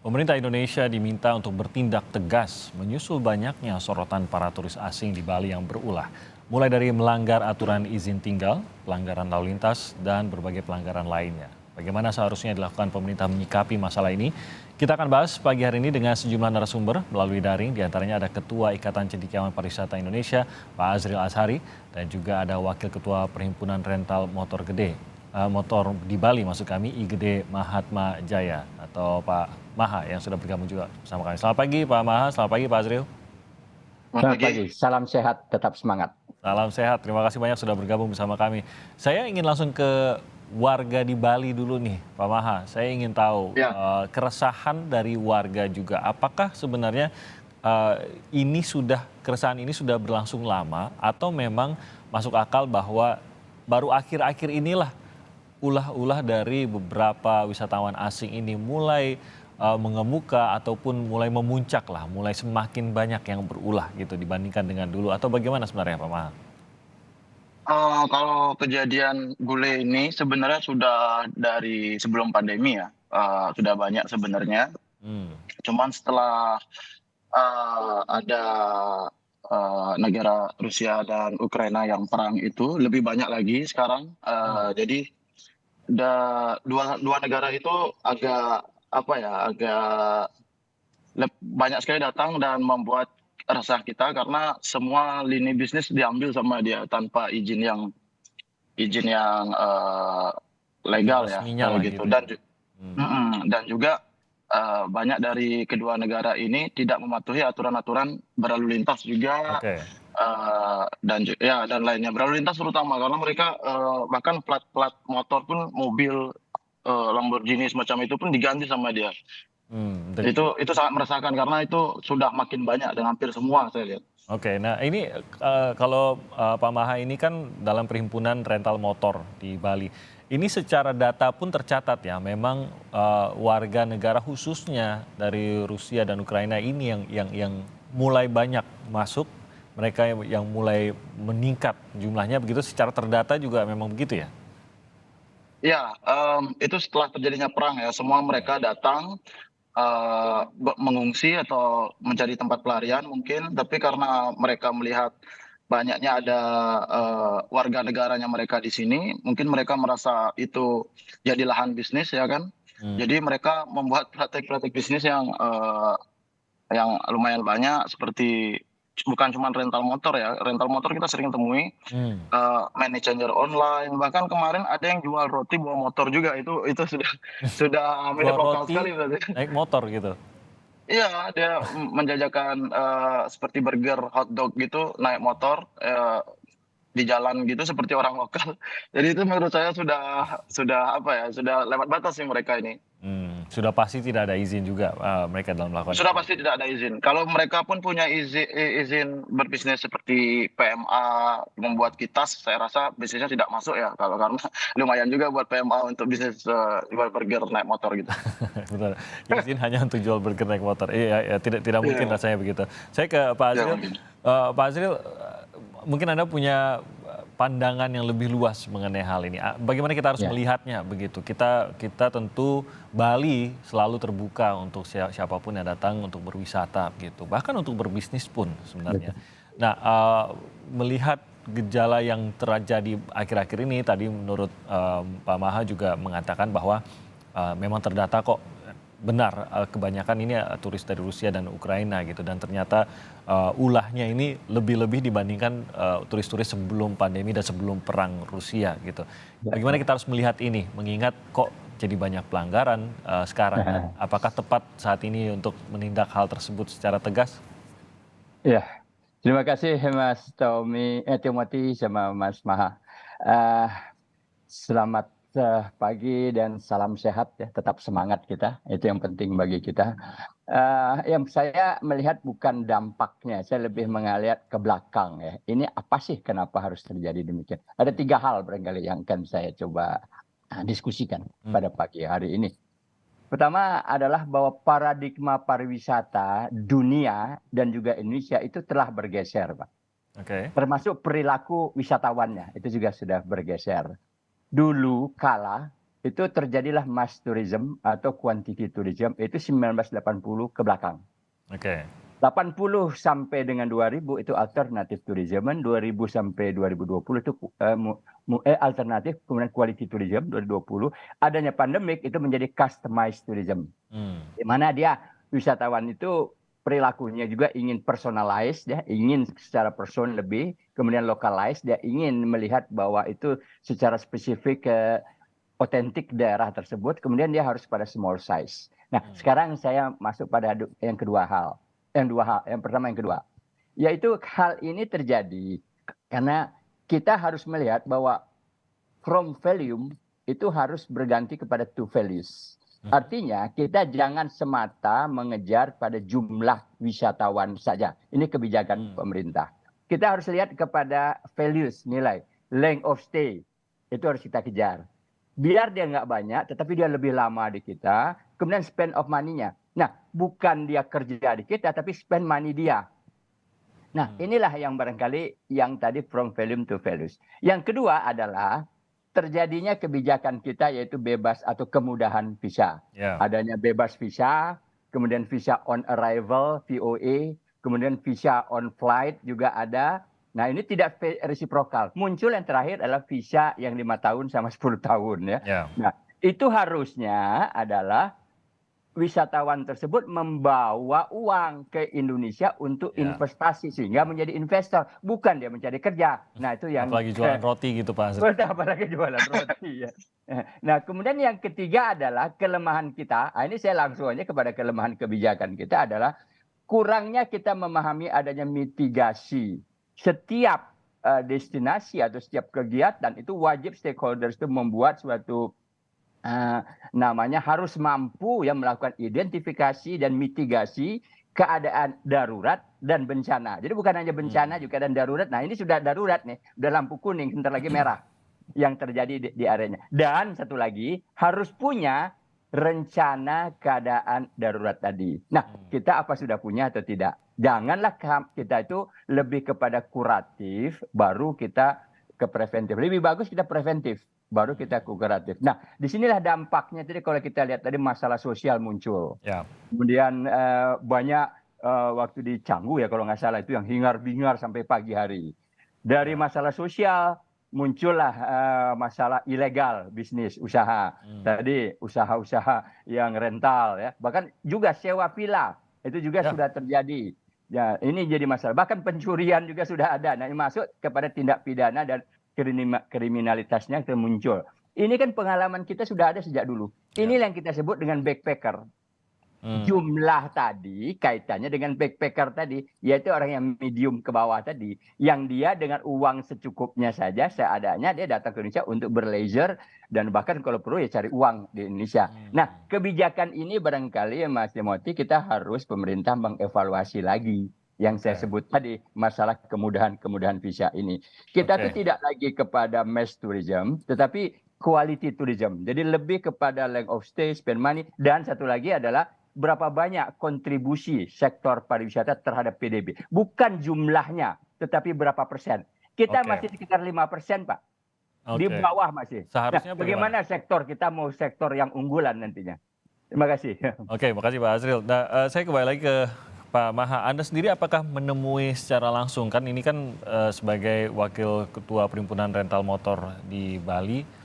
Pemerintah Indonesia diminta untuk bertindak tegas menyusul banyaknya sorotan para turis asing di Bali yang berulah. Mulai dari melanggar aturan izin tinggal, pelanggaran lalu lintas, dan berbagai pelanggaran lainnya. Bagaimana seharusnya dilakukan pemerintah menyikapi masalah ini? Kita akan bahas pagi hari ini dengan sejumlah narasumber melalui daring. Di antaranya ada Ketua Ikatan Cendekiawan Pariwisata Indonesia, Pak Azril Ashari, dan juga ada Wakil Ketua Perhimpunan Rental Motor Gede motor di Bali maksud kami IGD Mahatma Jaya atau Pak Maha yang sudah bergabung juga bersama kami. Selamat pagi Pak Maha, selamat pagi Pak Azril. Selamat pagi, salam sehat, tetap semangat. Salam sehat, terima kasih banyak sudah bergabung bersama kami. Saya ingin langsung ke warga di Bali dulu nih Pak Maha. Saya ingin tahu Ya. Keresahan dari warga juga. Apakah sebenarnya keresahan ini sudah berlangsung lama atau memang masuk akal bahwa baru akhir-akhir inilah ulah-ulah dari beberapa wisatawan asing ini mulai mengemuka ataupun mulai memuncak lah, mulai semakin banyak yang berulah gitu dibandingkan dengan dulu atau bagaimana sebenarnya Pak Maha? Kalau kejadian bule ini sebenarnya sudah dari sebelum pandemi ya, sudah banyak sebenarnya. Hmm, Cuman setelah ada negara Rusia dan Ukraina yang perang itu lebih banyak lagi sekarang. hmm, Jadi dua dua negara itu agak apa ya, agak banyak sekali datang dan membuat resah kita karena semua lini bisnis diambil sama dia tanpa izin yang izin legal ya resminya kayak lah gitu gitu ya. Hmm, dan juga banyak dari kedua negara ini tidak mematuhi aturan-aturan berlalu lintas juga, oke. ya dan lainnya berlalu lintas terutama karena mereka bahkan plat-plat motor pun mobil Lamborghini semacam itu pun diganti sama dia. Hmm, Itu sangat meresahkan karena itu sudah makin banyak dan hampir semua saya lihat. oke, nah ini kalau Pak Maha ini kan dalam perhimpunan rental motor di Bali. Ini secara data pun tercatat ya, memang warga negara khususnya dari Rusia dan Ukraina ini yang mulai banyak masuk, mereka yang mulai meningkat jumlahnya begitu secara terdata juga memang begitu ya? Ya, itu setelah terjadinya perang ya, semua mereka datang mengungsi atau mencari tempat pelarian mungkin, tapi karena mereka melihat banyaknya ada warga negaranya mereka di sini, mungkin mereka merasa itu jadi lahan bisnis ya kan. Hmm, Jadi mereka membuat praktek-praktek bisnis yang lumayan banyak seperti bukan cuma rental motor ya, rental motor kita sering temui, hmm. money changer online, bahkan kemarin ada yang jual roti bawa motor juga, itu sudah mirip Jual lokal roti sekali berarti. naik motor gitu. Iya, dia menjajakan, seperti burger, hotdog gitu, naik motor, di jalan gitu seperti orang lokal. Jadi itu menurut saya sudah apa ya, sudah lewat batas sih mereka ini. Sudah pasti tidak ada izin juga mereka dalam melakukan Sudah itu. pasti tidak ada izin. Kalau mereka pun punya izin berbisnis seperti PMA, membuat kitas, saya rasa bisnisnya tidak masuk ya, kalau karena lumayan juga buat PMA untuk bisnis, jual burger naik motor gitu. Betul, izin hanya untuk jual burger naik motor. Iya, ya, tidak tidak mungkin Iya, rasanya begitu. Saya ke Pak iya Azril. mungkin. Pak Azril, mungkin Anda punya pandangan yang lebih luas mengenai hal ini. Bagaimana kita harus Ya, melihatnya begitu? Kita tentu Bali selalu terbuka untuk siapapun yang datang untuk berwisata gitu. Bahkan untuk berbisnis pun sebenarnya. betul. Nah, melihat gejala yang terjadi akhir-akhir ini tadi menurut Pak Maha juga mengatakan bahwa memang terdata kok benar kebanyakan ini turis dari Rusia dan Ukraina gitu dan ternyata ulahnya ini lebih-lebih dibandingkan turis-turis sebelum pandemi dan sebelum perang Rusia gitu. Ya, Bagaimana ya. kita harus melihat ini mengingat kok jadi banyak pelanggaran sekarang dan apakah tepat saat ini untuk menindak hal tersebut secara tegas? Ya, terima kasih Mas Timothy sama Mas Maha. Eh, Selamat pagi dan salam sehat ya, tetap semangat kita, itu yang penting bagi kita. Yang saya melihat bukan dampaknya, saya lebih melihat ke belakang ya. Ini apa sih kenapa harus terjadi demikian? Ada 3 hal barangkali yang akan saya coba diskusikan Hmm, pada pagi hari ini. Pertama adalah bahwa paradigma pariwisata dunia dan juga Indonesia itu telah bergeser, Pak. oke. Termasuk perilaku wisatawannya, itu juga sudah bergeser. Dulu kala itu terjadilah mass tourism atau quantity tourism itu 1980 ke belakang. Oke. 80 sampai dengan 2000 itu alternatif tourism, 2000 sampai 2020 itu alternatif, kemudian quality tourism 2020. Adanya pandemik itu menjadi customized tourism. Di mana dia wisatawan itu perilakunya juga ingin personalized, ya, ingin secara person lebih, kemudian localized, dia ingin melihat bahwa itu secara spesifik otentik daerah tersebut, kemudian dia harus pada small size. Nah, sekarang saya masuk pada yang kedua hal. Yang pertama, yang kedua. Yaitu hal ini terjadi karena kita harus melihat bahwa from volume itu harus berganti kepada to values. Artinya kita jangan semata mengejar pada jumlah wisatawan saja. Ini kebijakan pemerintah. Kita harus lihat kepada values, nilai, length of stay. Itu harus kita kejar. Biar dia nggak banyak, tetapi dia lebih lama di kita. Kemudian spend of money-nya. Nah, bukan dia kerja di kita, tapi spend money dia. Nah, inilah yang barangkali yang tadi from volume to values. Yang kedua adalah terjadinya kebijakan kita yaitu bebas atau kemudahan visa. Adanya bebas visa, kemudian visa on arrival, VOA, kemudian visa on flight juga ada. Nah, ini tidak reciprocal. Muncul yang terakhir adalah visa yang 5 tahun sama 10 tahun. Ya. Nah, itu harusnya adalah wisatawan tersebut membawa uang ke Indonesia untuk investasi sehingga menjadi investor, bukan dia mencari kerja. Nah, itu yang apalagi jualan roti gitu Pak Azril. Apalagi jualan roti ya. Nah, kemudian yang ketiga adalah kelemahan kita. Ini saya langsung aja kepada kelemahan kebijakan kita adalah kurangnya kita memahami adanya mitigasi. Setiap destinasi atau setiap kegiatan itu wajib stakeholders itu membuat suatu namanya harus mampu yang melakukan identifikasi dan mitigasi keadaan darurat dan bencana. Jadi bukan hanya bencana juga dan darurat. Nah, ini sudah darurat nih, udah lampu kuning, sebentar lagi merah yang terjadi di areanya. Dan satu lagi harus punya rencana keadaan darurat tadi. Nah, kita apa sudah punya atau tidak? Janganlah kita itu lebih kepada kuratif, baru kita ke preventif. Lebih bagus kita preventif, baru kita kuratif. Nah, disinilah dampaknya. Jadi kalau kita lihat tadi masalah sosial muncul. Kemudian banyak waktu di Canggu ya kalau nggak salah itu yang hingar-bingar sampai pagi hari. Dari masalah sosial muncullah masalah ilegal bisnis usaha. Tadi usaha-usaha yang rental ya. Bahkan juga sewa villa itu juga sudah terjadi. Ya, ini jadi masalah. Bahkan pencurian juga sudah ada. Nah, ini masuk kepada tindak pidana dan kriminalitasnya yang muncul. Ini kan pengalaman kita sudah ada sejak dulu. Inilah yang kita sebut dengan backpacker. Jumlah tadi kaitannya dengan backpacker tadi, yaitu orang yang medium ke bawah tadi, yang dia dengan uang secukupnya saja, seadanya dia datang ke Indonesia untuk berleisure dan bahkan kalau perlu ya cari uang di Indonesia. Nah, kebijakan ini barangkali Mas Timothy kita harus pemerintah mengevaluasi lagi yang saya sebut tadi, masalah kemudahan visa ini. Kita tuh tidak lagi kepada mass tourism, tetapi quality tourism. Jadi lebih kepada length of stay, spend money, dan satu lagi adalah berapa banyak kontribusi sektor pariwisata terhadap PDB. Bukan jumlahnya, tetapi berapa persen. Kita masih sekitar 5%, Pak. Di bawah masih. Seharusnya bagaimana sektor kita mau sektor yang unggulan nantinya. Terima kasih. Oke, makasih Pak Azril. Nah, saya kembali lagi ke Pak Maha. Anda sendiri apakah menemui secara langsung, kan ini kan sebagai wakil ketua Perhimpunan Rental Motor di Bali,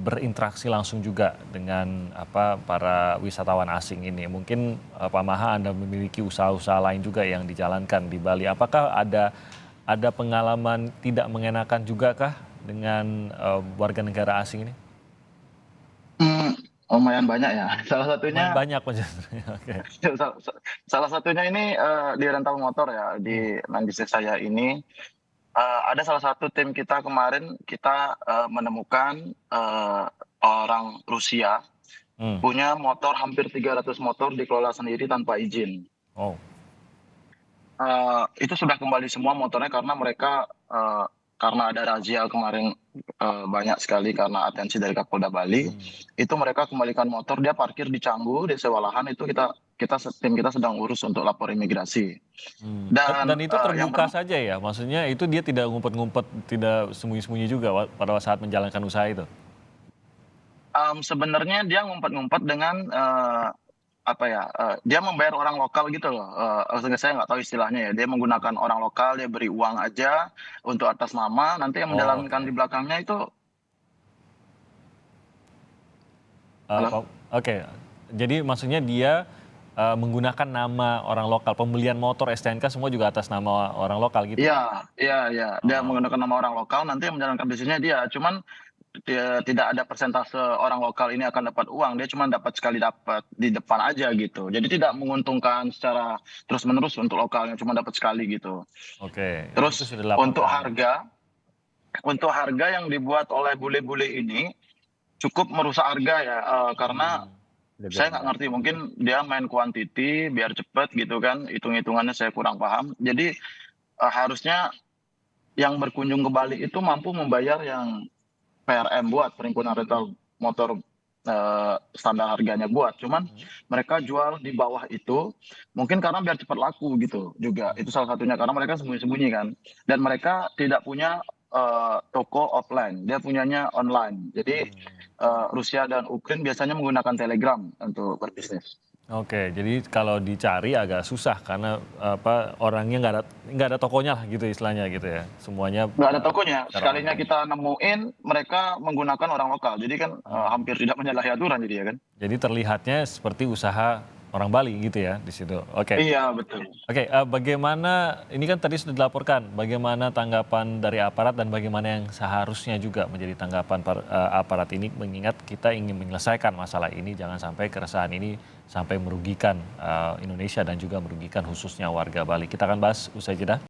berinteraksi langsung juga dengan para wisatawan asing ini. Mungkin Pak Maha Anda memiliki usaha-usaha lain juga yang dijalankan di Bali. Apakah ada pengalaman tidak mengenakan juga kah dengan warga negara asing ini? Lumayan banyak ya. Salah satunya banyak salah satunya ini di rental motor ya di bisnis saya ini. Ada salah satu tim kita kemarin kita menemukan orang Rusia punya motor hampir 300 motor dikelola sendiri tanpa izin. Itu sudah kembali semua motornya karena mereka karena ada razia kemarin banyak sekali karena atensi dari Kapolda Bali. Itu mereka kembalikan motor, dia parkir di Canggu, di sewa lahan, itu tim kita sedang urus untuk lapor imigrasi. Dan itu terbuka saja ya, maksudnya itu dia tidak ngumpet-ngumpet, tidak sembunyi-sembunyi juga pada saat menjalankan usaha itu? Sebenarnya dia ngumpet-ngumpet dengan apa ya? Dia membayar orang lokal gitu loh. Saya nggak tahu istilahnya ya. Dia menggunakan orang lokal, dia beri uang aja untuk atas nama. Nanti yang Oh, menjalankan oke. di belakangnya itu, halo? Oke, jadi maksudnya dia menggunakan nama orang lokal, pembelian motor STNK semua juga atas nama orang lokal gitu ya? Iya, iya, iya. Dia Oh, menggunakan nama orang lokal. Nanti yang menjalankan bisnisnya dia. Cuman dia tidak ada persentase orang lokal ini akan dapat uang. Dia cuma dapat sekali dapat di depan aja gitu. Jadi tidak menguntungkan secara terus-menerus untuk lokalnya. Cuma dapat sekali gitu. oke. Itu Terus sudah dilaporkan. untuk harga yang dibuat oleh bule-bule ini cukup merusak harga ya, karena Hmm, Lebih saya nggak rendah. ngerti, mungkin dia main quantity biar cepet gitu kan, hitung-hitungannya saya kurang paham. Jadi harusnya yang berkunjung ke Bali itu mampu membayar yang PRM buat, Perhimpunan Rental Motor standar harganya buat. Cuman mhm, mereka jual di bawah itu, mungkin karena biar cepat laku gitu juga. Itu mhm, salah satunya karena mereka sembunyi-sembunyi kan. Dan mereka tidak punya toko offline, dia punyanya online. Jadi hmm. Rusia dan Ukraina biasanya menggunakan Telegram untuk berbisnis. Oke, jadi kalau dicari agak susah karena orangnya nggak ada tokonya lah gitu istilahnya gitu ya. Semuanya Nggak ada tokonya. secara Sekalinya online. kita nemuin, mereka menggunakan orang lokal. Jadi kan Oh. hampir tidak menyalahi aturan jadi ya kan. Jadi terlihatnya seperti usaha orang Bali gitu ya di situ. Oke. Iya betul. Oke, bagaimana ini kan tadi sudah dilaporkan, bagaimana tanggapan dari aparat dan bagaimana yang seharusnya juga menjadi tanggapan aparat ini mengingat kita ingin menyelesaikan masalah ini jangan sampai keresahan ini sampai merugikan Indonesia dan juga merugikan khususnya warga Bali. Kita akan bahas usai jeda.